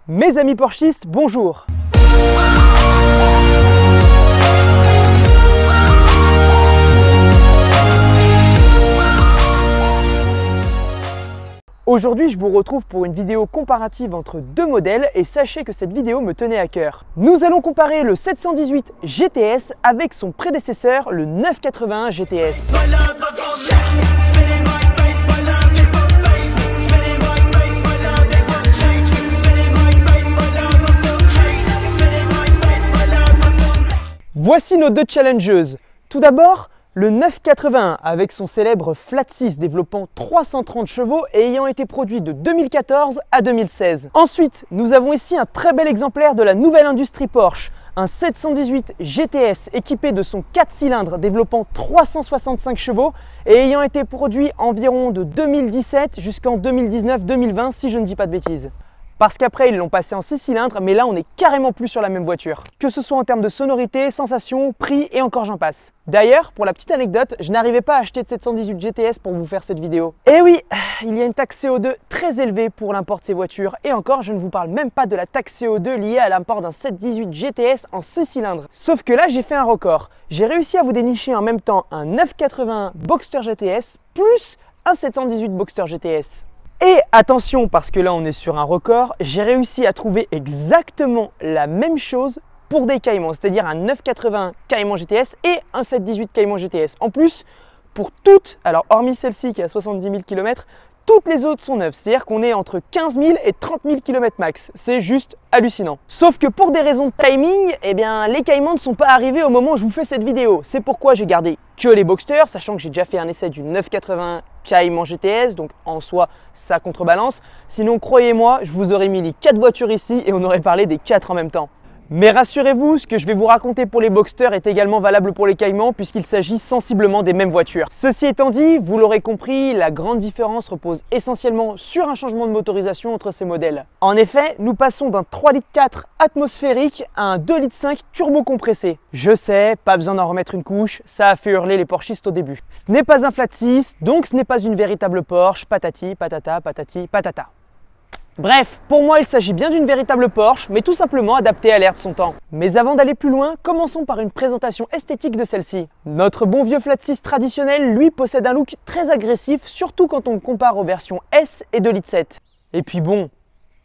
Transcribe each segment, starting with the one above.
Mes amis Porschistes, bonjour! Aujourd'hui, je vous retrouve pour une vidéo comparative entre deux modèles et sachez que cette vidéo me tenait à cœur. Nous allons comparer le 718 GTS avec son prédécesseur, le 981 GTS. Voici nos deux challengeuses. Tout d'abord, le 981 avec son célèbre Flat 6 développant 330 chevaux et ayant été produit de 2014 à 2016. Ensuite, nous avons ici un très bel exemplaire de la nouvelle industrie Porsche, un 718 GTS équipé de son 4 cylindres développant 365 chevaux et ayant été produit environ de 2017 jusqu'en 2019-2020 si je ne dis pas de bêtises. Parce qu'après ils l'ont passé en 6 cylindres, mais là on est carrément plus sur la même voiture. Que ce soit en termes de sonorité, sensation, prix et encore j'en passe. D'ailleurs, pour la petite anecdote, je n'arrivais pas à acheter de 718 GTS pour vous faire cette vidéo. Et oui, il y a une taxe CO2 très élevée pour l'import de ces voitures. Et encore, je ne vous parle même pas de la taxe CO2 liée à l'import d'un 718 GTS en 6 cylindres. Sauf que là, j'ai fait un record. J'ai réussi à vous dénicher en même temps un 981 Boxster GTS plus un 718 Boxster GTS. Et attention, parce que là on est sur un record, j'ai réussi à trouver exactement la même chose pour des Caïmans, c'est-à-dire un 981 Caïman GTS et un 718 Caïman GTS. En plus, pour toutes, alors hormis celle-ci qui a 70 000 km, toutes les autres sont neuves, c'est-à-dire qu'on est entre 15 000 et 30 000 km max. C'est juste hallucinant. Sauf que pour des raisons de timing, eh bien, les Caïmans ne sont pas arrivés au moment où je vous fais cette vidéo. C'est pourquoi j'ai gardé que les Boxsters, sachant que j'ai déjà fait un essai du 981 Caïman GTS, donc en soi, ça contrebalance. Sinon, croyez-moi, je vous aurais mis les 4 voitures ici et on aurait parlé des 4 en même temps. Mais rassurez-vous, ce que je vais vous raconter pour les Boxsters est également valable pour les Caïmans puisqu'il s'agit sensiblement des mêmes voitures. Ceci étant dit, vous l'aurez compris, la grande différence repose essentiellement sur un changement de motorisation entre ces modèles. En effet, nous passons d'un 3,4 litres atmosphérique à un 2,5 litres turbo compressé. Je sais, pas besoin d'en remettre une couche, ça a fait hurler les Porschistes au début. Ce n'est pas un Flat 6, donc ce n'est pas une véritable Porsche, patati, patata, patati, patata. Bref, pour moi il s'agit bien d'une véritable Porsche, mais tout simplement adaptée à l'ère de son temps. Mais avant d'aller plus loin, commençons par une présentation esthétique de celle-ci. Notre bon vieux Flat 6 traditionnel, lui, possède un look très agressif, surtout quand on le compare aux versions S et 2,7 litres. Et puis bon,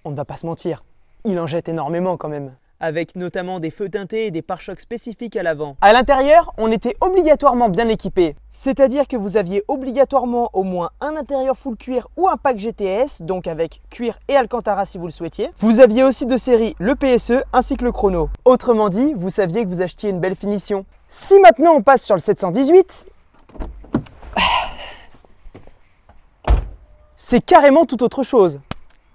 on ne va pas se mentir, il en jette énormément quand même. Avec notamment des feux teintés et des pare-chocs spécifiques à l'avant. À l'intérieur, on était obligatoirement bien équipé. C'est-à-dire que vous aviez obligatoirement au moins un intérieur full cuir ou un pack GTS, donc avec cuir et Alcantara si vous le souhaitiez. Vous aviez aussi de série le PSE ainsi que le chrono. Autrement dit, vous saviez que vous achetiez une belle finition. Si maintenant on passe sur le 718, c'est carrément tout autre chose.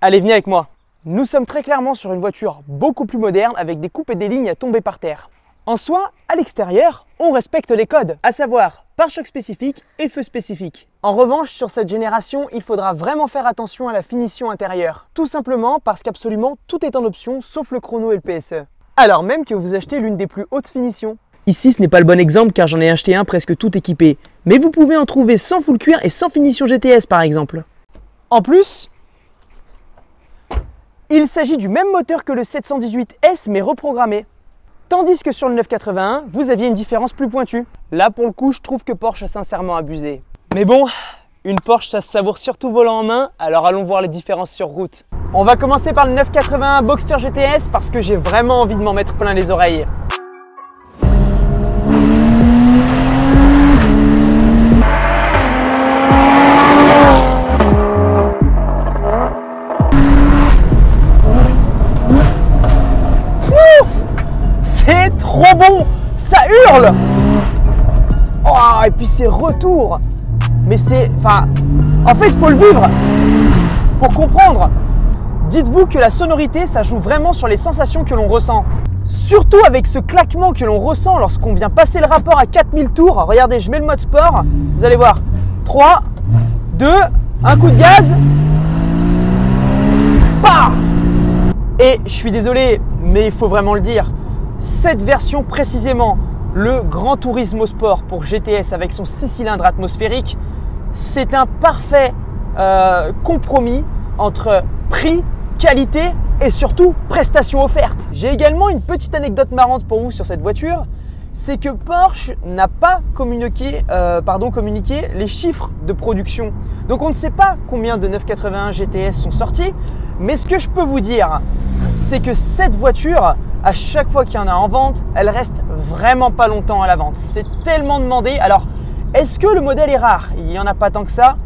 Allez, venez avec moi. Nous sommes très clairement sur une voiture beaucoup plus moderne avec des coupes et des lignes à tomber par terre. En soi, à l'extérieur, on respecte les codes, à savoir pare-choc spécifique et feu spécifique. En revanche, sur cette génération, il faudra vraiment faire attention à la finition intérieure. Tout simplement parce qu'absolument tout est en option sauf le chrono et le PSE. Alors même que vous achetez l'une des plus hautes finitions. Ici, ce n'est pas le bon exemple car j'en ai acheté un presque tout équipé. Mais vous pouvez en trouver sans full cuir et sans finition GTS par exemple. En plus, il s'agit du même moteur que le 718S mais reprogrammé. Tandis que sur le 981, vous aviez une différence plus pointue. Là pour le coup, je trouve que Porsche a sincèrement abusé. Mais bon, une Porsche ça se savoure surtout volant en main, alors allons voir les différences sur route. On va commencer par le 981 Boxster GTS parce que j'ai vraiment envie de m'en mettre plein les oreilles. C'est trop bon, ça hurle. Oh, et puis ces retours. Mais c'est... Enfin... En fait, il faut le vivre pour comprendre. Dites-vous que la sonorité, ça joue vraiment sur les sensations que l'on ressent. Surtout avec ce claquement que l'on ressent lorsqu'on vient passer le rapport à 4000 tours. Regardez, je mets le mode sport. Vous allez voir. 3, 2, un coup de gaz. Bah! Et je suis désolé, mais il faut vraiment le dire. Cette version précisément, le Gran Turismo Sport pour GTS avec son 6 cylindres atmosphérique, c'est un parfait compromis entre prix, qualité et surtout prestations offertes. J'ai également une petite anecdote marrante pour vous sur cette voiture, c'est que Porsche n'a pas communiqué les chiffres de production. Donc on ne sait pas combien de 981 GTS sont sortis, mais ce que je peux vous dire, c'est que cette voiture, à chaque fois qu'il y en a en vente, elle reste vraiment pas longtemps à la vente. C'est tellement demandé. Alors, est-ce que le modèle est rare? Il n'y en a pas tant que ça.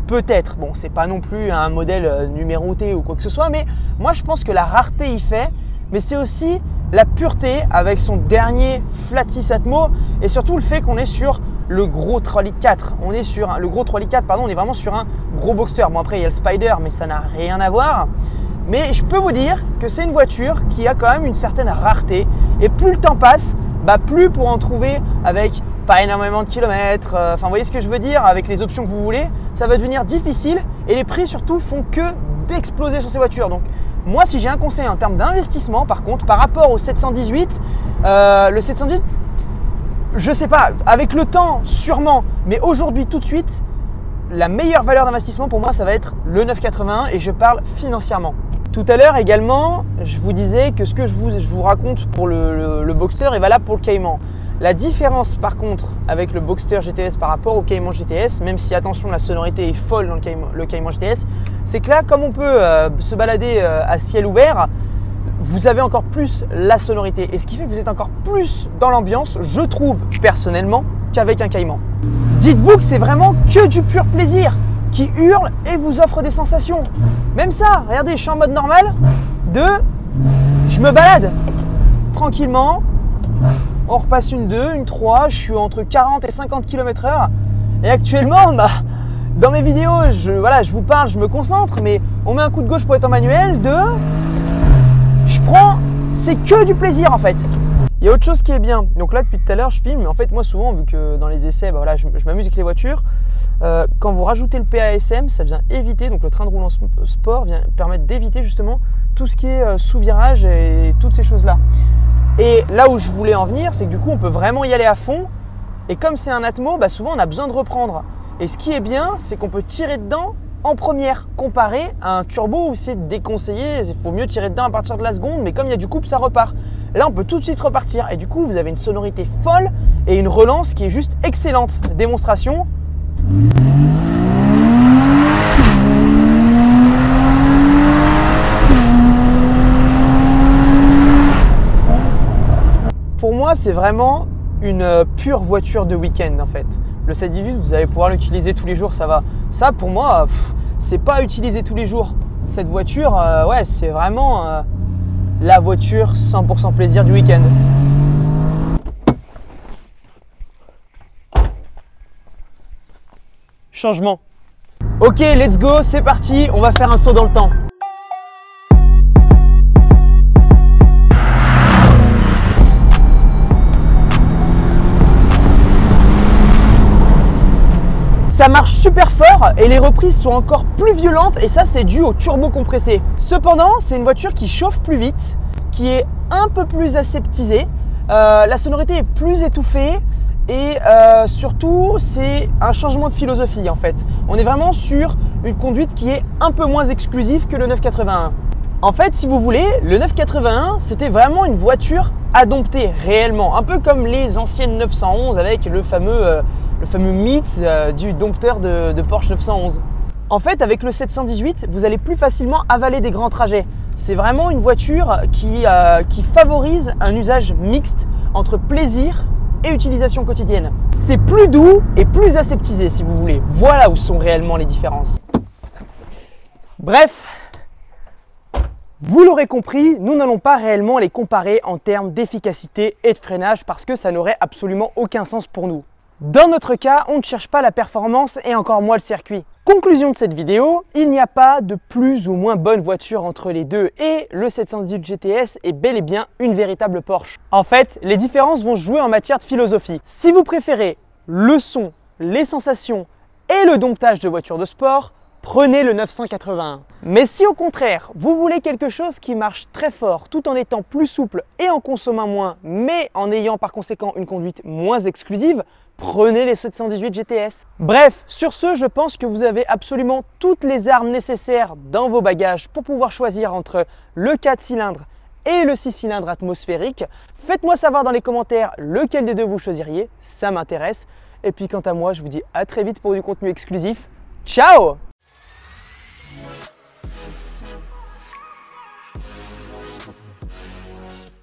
Peut-être. Bon, c'est pas non plus un modèle numéroté ou quoi que ce soit, mais moi je pense que la rareté y fait, mais c'est aussi la pureté avec son dernier Flat 6 Atmo et surtout le fait qu'on est sur le gros 3 litres 4. On est sur le gros 3 litres 4, pardon, on est vraiment sur un gros Boxster. Bon, après il y a le Spider, mais ça n'a rien à voir. Mais je peux vous dire que c'est une voiture qui a quand même une certaine rareté et plus le temps passe, plus pour en trouver avec pas énormément de kilomètres, enfin vous voyez ce que je veux dire, avec les options que vous voulez, ça va devenir difficile et les prix surtout font que d'exploser sur ces voitures. Donc moi si j'ai un conseil en termes d'investissement par contre par rapport au 718, le 718, je sais pas, avec le temps sûrement, mais aujourd'hui tout de suite, la meilleure valeur d'investissement pour moi ça va être le 981 et je parle financièrement. Tout à l'heure également, je vous disais que ce que je vous raconte pour le Boxster est valable pour le Cayman. La différence par contre avec le Boxster GTS par rapport au Cayman GTS, même si attention la sonorité est folle dans le Cayman GTS, c'est que là comme on peut se balader à ciel ouvert, vous avez encore plus la sonorité et ce qui fait que vous êtes encore plus dans l'ambiance, je trouve personnellement, qu'avec un Cayman. Dites-vous que c'est vraiment que du pur plaisir qui hurle et vous offre des sensations. Même ça, regardez, je suis en mode normal, je me balade tranquillement, on repasse une 2, une 3, je suis entre 40 et 50 km/h et actuellement, dans mes vidéos, je vous parle, je me concentre, mais on met un coup de gauche pour être en manuel, je prends, c'est que du plaisir en fait. Il y a autre chose qui est bien, donc là depuis tout à l'heure je filme, mais en fait moi souvent vu que dans les essais, je m'amuse avec les voitures, quand vous rajoutez le PASM, ça vient éviter, donc le train de roulant sport vient permettre d'éviter justement tout ce qui est sous-virage et toutes ces choses là. Et là où je voulais en venir, c'est que du coup on peut vraiment y aller à fond, et comme c'est un Atmo, souvent on a besoin de reprendre. Et ce qui est bien, c'est qu'on peut tirer dedans en première, comparé à un turbo où c'est déconseillé, il faut mieux tirer dedans à partir de la seconde, mais comme il y a du couple, ça repart. Là, on peut tout de suite repartir et du coup, vous avez une sonorité folle et une relance qui est juste excellente. Démonstration. Pour moi, c'est vraiment une pure voiture de week-end en fait. Le 718, vous allez pouvoir l'utiliser tous les jours, ça va. Ça, pour moi, c'est pas à utiliser tous les jours. Cette voiture, ouais, c'est vraiment la voiture 100% plaisir du week-end. Changement. Ok, let's go, c'est parti, on va faire un saut dans le temps. Ça marche super fort et les reprises sont encore plus violentes et ça c'est dû au turbo compressé. Cependant, c'est une voiture qui chauffe plus vite, qui est un peu plus aseptisée, la sonorité est plus étouffée et surtout c'est un changement de philosophie en fait. On est vraiment sur une conduite qui est un peu moins exclusive que le 981. En fait, si vous voulez, le 981 c'était vraiment une voiture à dompter réellement, un peu comme les anciennes 911 avec le fameux mythe du dompteur de Porsche 911. En fait, avec le 718, vous allez plus facilement avaler des grands trajets. C'est vraiment une voiture qui favorise un usage mixte entre plaisir et utilisation quotidienne. C'est plus doux et plus aseptisé si vous voulez. Voilà où sont réellement les différences. Bref, vous l'aurez compris, nous n'allons pas réellement les comparer en termes d'efficacité et de freinage parce que ça n'aurait absolument aucun sens pour nous. Dans notre cas, on ne cherche pas la performance et encore moins le circuit. Conclusion de cette vidéo, il n'y a pas de plus ou moins bonne voiture entre les deux et le 718 GTS est bel et bien une véritable Porsche. En fait, les différences vont jouer en matière de philosophie. Si vous préférez le son, les sensations et le domptage de voitures de sport, prenez le 981. Mais si au contraire, vous voulez quelque chose qui marche très fort tout en étant plus souple et en consommant moins, mais en ayant par conséquent une conduite moins exclusive, prenez les 718 GTS. Bref, sur ce, je pense que vous avez absolument toutes les armes nécessaires dans vos bagages pour pouvoir choisir entre le 4 cylindres et le 6 cylindres atmosphérique. Faites-moi savoir dans les commentaires lequel des deux vous choisiriez, ça m'intéresse. Et puis quant à moi, je vous dis à très vite pour du contenu exclusif. Ciao!